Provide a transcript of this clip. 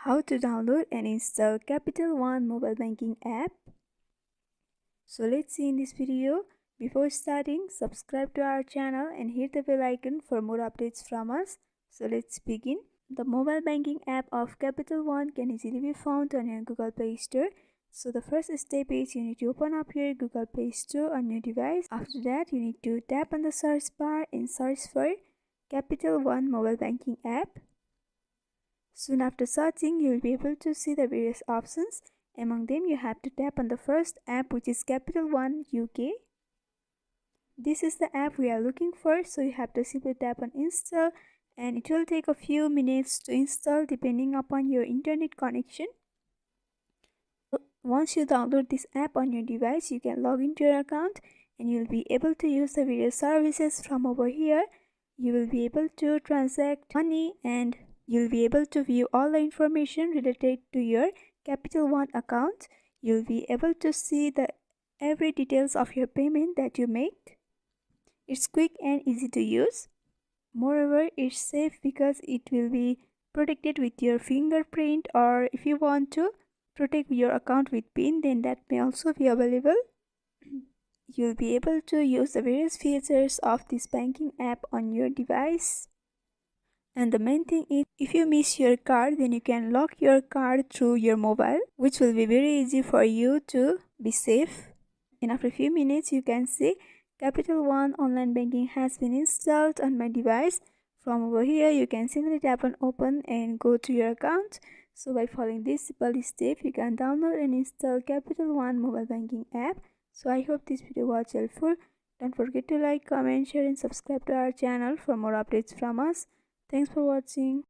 How to download and install Capital One mobile banking app. So let's see in this video. Before starting, subscribe to our channel and hit the bell icon for more updates from us. So let's begin. The mobile banking app of Capital One can easily be found on your Google Play Store. So the first step is you need to open up your Google Play Store on your device. After that, you need to tap on the search bar and search for Capital One mobile banking app. Soon after searching, you will be able to see the various options. Among them, you have to tap on the first app, which is Capital One UK. This is the app we are looking for, so you have to simply tap on install, and it will take a few minutes to install depending upon your internet connection. Once you download this app on your device, you can log into your account and you'll be able to use the various services from over here. You will be able to transact money and you'll be able to view all the information related to your Capital One account. You'll be able to see the every details of your payment that you make. It's quick and easy to use. Moreover, it's safe because it will be protected with your fingerprint, or if you want to protect your account with PIN, then that may also be available. You'll be able to use the various features of this banking app on your device. And the main thing is, if you miss your card, then you can lock your card through your mobile, which will be very easy for you to be safe. And after a few minutes, you can see Capital One online banking has been installed on my device. From over here, you can simply tap on open and go to your account. So by following this simple step, you can download and install Capital One mobile banking app. So I hope this video was helpful. Don't forget to like, comment, share and subscribe to our channel for more updates from us. Thanks for watching.